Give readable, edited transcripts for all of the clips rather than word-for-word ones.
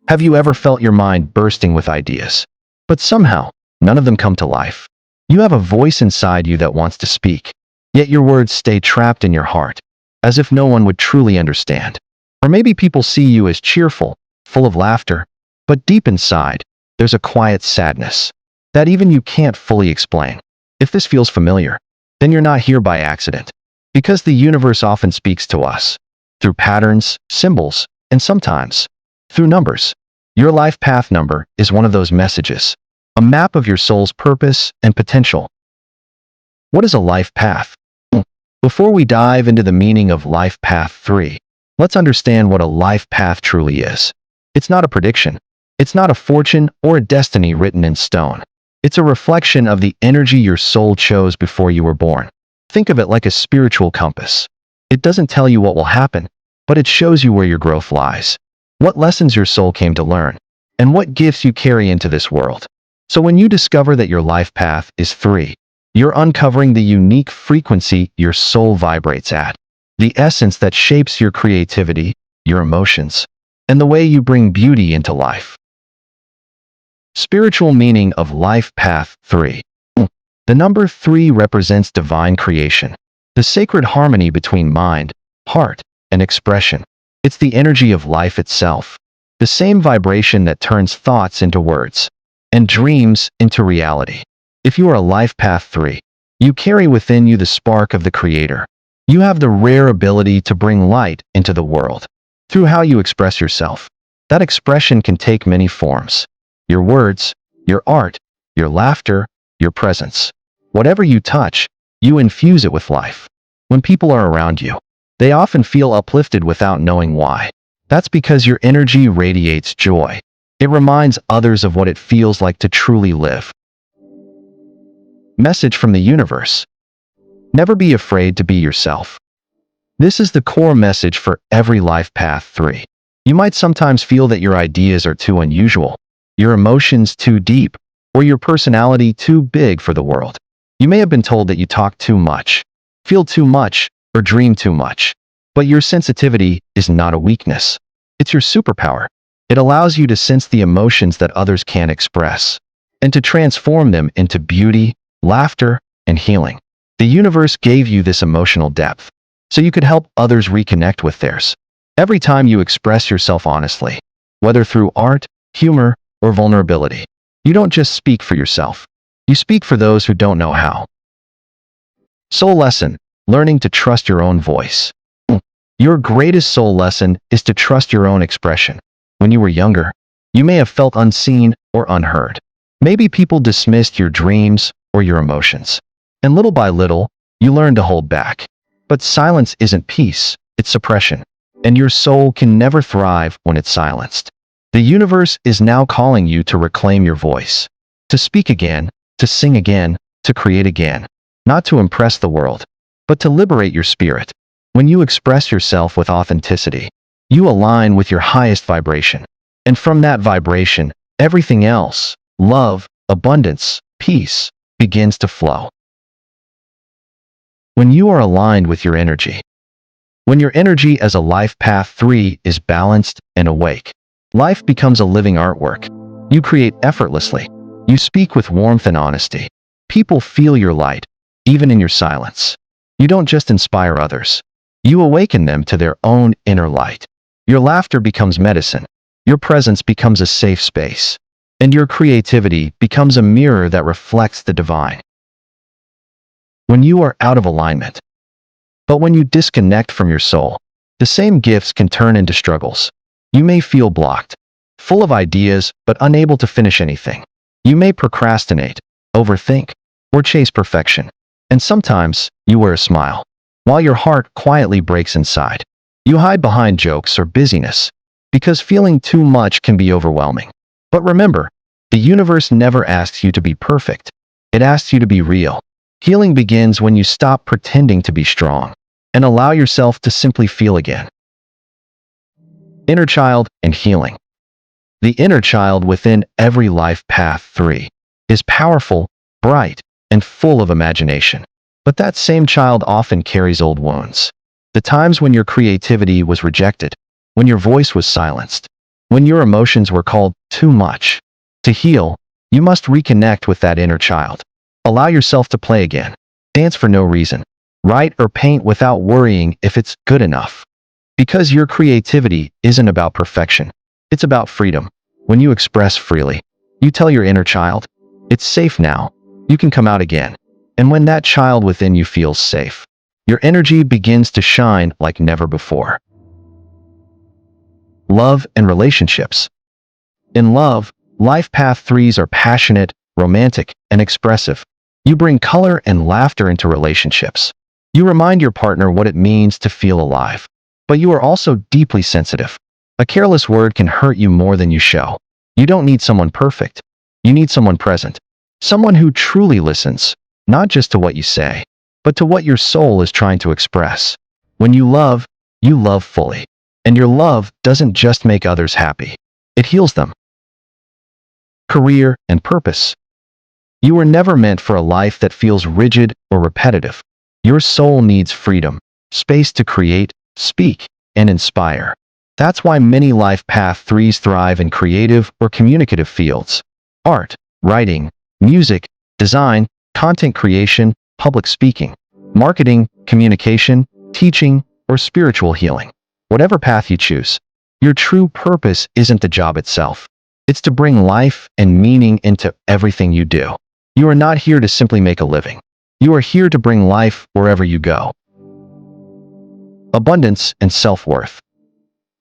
Have you ever felt your mind bursting with ideas, but somehow none of them come to life? You have a voice inside you that wants to speak, yet your words stay trapped in your heart, as if no one would truly understand. Or maybe people see you as cheerful, full of laughter, but deep inside, there's a quiet sadness that even you can't fully explain. If this feels familiar, then you're not here by accident, because the universe often speaks to us through patterns, symbols, and sometimes through numbers. Your life path number is one of those messages, a map of your soul's purpose and potential. What is a life path? Before we dive into the meaning of life path 3, let's understand what a life path truly is. It's not a prediction. It's not a fortune or a destiny written in stone. It's a reflection of the energy your soul chose before you were born. Think of it like a spiritual compass. It doesn't tell you what will happen, but it shows you where your growth lies, what lessons your soul came to learn, and what gifts you carry into this world. So when you discover that your life path is 3, you're uncovering the unique frequency your soul vibrates at, the essence that shapes your creativity, your emotions, and the way you bring beauty into life. Spiritual meaning of life path 3. The number 3 represents divine creation, the sacred harmony between mind, heart, and expression. It's the energy of life itself, the same vibration that turns thoughts into words and dreams into reality. If you are a life path 3, you carry within you the spark of the Creator. You have the rare ability to bring light into the world through how you express yourself. That expression can take many forms: your words, your art, your laughter, your presence. Whatever you touch, you infuse it with life. When people are around you, they often feel uplifted without knowing why. That's because your energy radiates joy. It reminds others of what it feels like to truly live. Message from the universe. Never be afraid to be yourself. This is the core message for every life path 3. You might sometimes feel that your ideas are too unusual, your emotions too deep, or your personality too big for the world. You may have been told that you talk too much, feel too much, or dream too much. But your sensitivity is not a weakness. It's your superpower. It allows you to sense the emotions that others can't express, and to transform them into beauty, laughter, and healing. The universe gave you this emotional depth, so you could help others reconnect with theirs. Every time you express yourself honestly, whether through art, humor, or vulnerability, you don't just speak for yourself. You speak for those who don't know how. Soul lesson: learning to trust your own voice. Your greatest soul lesson is to trust your own expression. When you were younger, you may have felt unseen or unheard. Maybe people dismissed your dreams or your emotions. And little by little, you learned to hold back. But silence isn't peace, it's suppression. And your soul can never thrive when it's silenced. The universe is now calling you to reclaim your voice, to speak again, to sing again, to create again. Not to impress the world, but to liberate your spirit. When you express yourself with authenticity, you align with your highest vibration. And from that vibration, everything else, love, abundance, peace, begins to flow. When you are aligned with your energy. When your energy as a life path 3 is balanced and awake, life becomes a living artwork. You create effortlessly. You speak with warmth and honesty. People feel your light, even in your silence. You don't just inspire others. You awaken them to their own inner light. Your laughter becomes medicine. Your presence becomes a safe space. And your creativity becomes a mirror that reflects the divine. When you are out of alignment. But when you disconnect from your soul, the same gifts can turn into struggles. You may feel blocked, full of ideas, but unable to finish anything. You may procrastinate, overthink, or chase perfection. And sometimes, you wear a smile, while your heart quietly breaks inside. You hide behind jokes or busyness, because feeling too much can be overwhelming. But remember, the universe never asks you to be perfect. It asks you to be real. Healing begins when you stop pretending to be strong, and allow yourself to simply feel again. Inner child and healing. The inner child within every life path 3 is powerful, bright, and full of imagination. But that same child often carries old wounds. The times when your creativity was rejected, when your voice was silenced, when your emotions were called too much. To heal, you must reconnect with that inner child. Allow yourself to play again. Dance for no reason. Write or paint without worrying if it's good enough. Because your creativity isn't about perfection. It's about freedom. When you express freely, you tell your inner child, it's safe now. You can come out again. And when that child within you feels safe, your energy begins to shine like never before. Love and relationships. In love, life path threes are passionate, romantic, and expressive. You bring color and laughter into relationships. You remind your partner what it means to feel alive. But you are also deeply sensitive. A careless word can hurt you more than you show. You don't need someone perfect. You need someone present. Someone who truly listens, not just to what you say, but to what your soul is trying to express. When you love fully. And your love doesn't just make others happy. It heals them. Career and purpose. You were never meant for a life that feels rigid or repetitive. Your soul needs freedom, space to create, speak, and inspire. That's why many life path threes thrive in creative or communicative fields. Art, writing, music, design, content creation, public speaking, marketing, communication, teaching, or spiritual healing. Whatever path you choose, your true purpose isn't the job itself. It's to bring life and meaning into everything you do. You are not here to simply make a living. You are here to bring life wherever you go. Abundance and self-worth.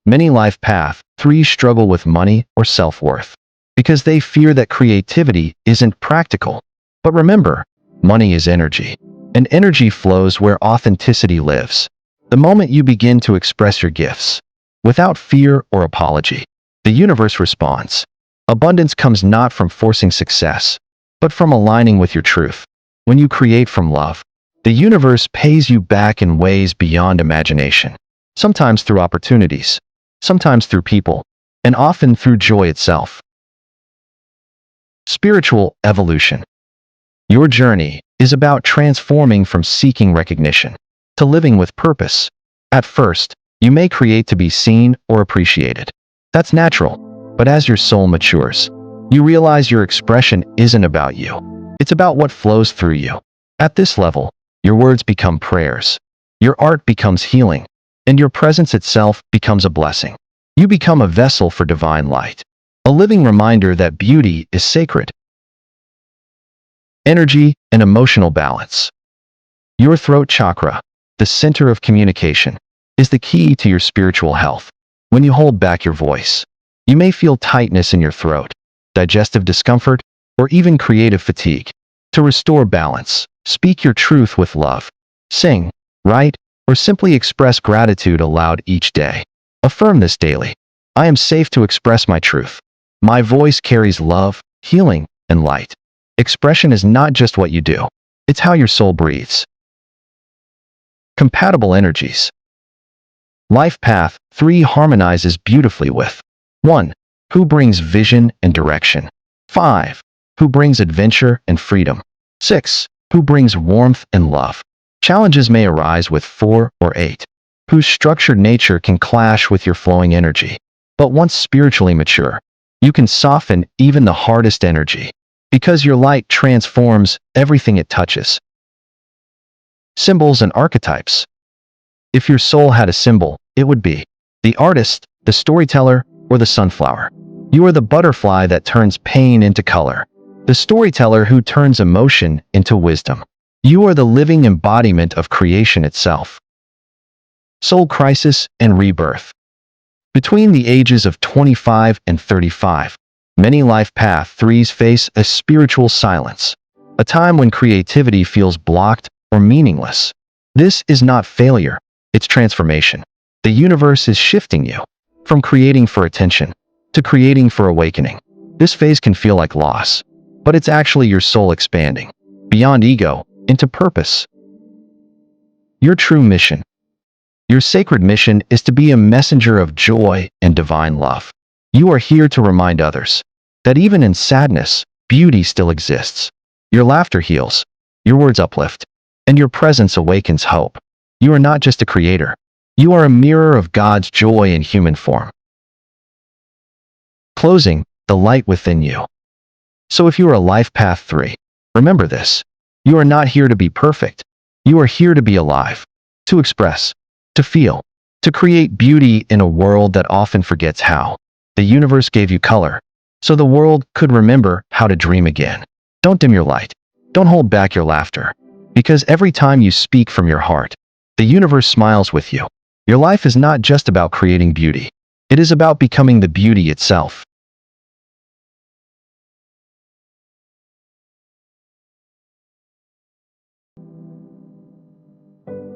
Many life path threes struggle with money or self-worth because they fear that creativity isn't practical. But remember, money is energy, and energy flows where authenticity lives. The moment you begin to express your gifts, without fear or apology, the universe responds. Abundance comes not from forcing success, but from aligning with your truth. When you create from love, the universe pays you back in ways beyond imagination, sometimes through opportunities, sometimes through people, and often through joy itself. Spiritual evolution. Your journey is about transforming from seeking recognition to living with purpose. At first, you may create to be seen or appreciated. That's natural, but as your soul matures, you realize your expression isn't about you. It's about what flows through you. At this level, your words become prayers, your art becomes healing, and your presence itself becomes a blessing. You become a vessel for divine light, a living reminder that beauty is sacred. Energy and emotional balance. Your throat chakra, the center of communication, is the key to your spiritual health. When you hold back your voice, you may feel tightness in your throat, digestive discomfort, or even creative fatigue. To restore balance, speak your truth with love. Sing, write, or simply express gratitude aloud each day. Affirm this daily. I am safe to express my truth. My voice carries love, healing, and light. Expression is not just what you do. It's how your soul breathes. Compatible energies. Life path 3 harmonizes beautifully with 1. Who brings vision and direction. 5. Who brings adventure and freedom. 6. Who brings warmth and love. Challenges may arise with 4 or 8, whose structured nature can clash with your flowing energy. But once spiritually mature, you can soften even the hardest energy, because your light transforms everything it touches. Symbols and archetypes. If your soul had a symbol, it would be the artist, the storyteller, or the sunflower. You are the butterfly that turns pain into color, the storyteller who turns emotion into wisdom. You are the living embodiment of creation itself. Soul crisis and rebirth. Between the ages of 25 and 35, many life path threes face a spiritual silence, a time when creativity feels blocked or meaningless. This is not failure, it's transformation. The universe is shifting you from creating for attention to creating for awakening. This phase can feel like loss, but it's actually your soul expanding beyond ego into purpose. Your true mission. Your sacred mission is to be a messenger of joy and divine love. You are here to remind others that even in sadness, beauty still exists. Your laughter heals, your words uplift, and your presence awakens hope. You are not just a creator. You are a mirror of God's joy in human form. Closing, the light within you. So if you are a life path 3, remember this. You are not here to be perfect. You are here to be alive, to express, to feel, to create beauty in a world that often forgets how. The universe gave you color, so the world could remember how to dream again. Don't dim your light. Don't hold back your laughter. Because every time you speak from your heart, the universe smiles with you. Your life is not just about creating beauty. It is about becoming the beauty itself.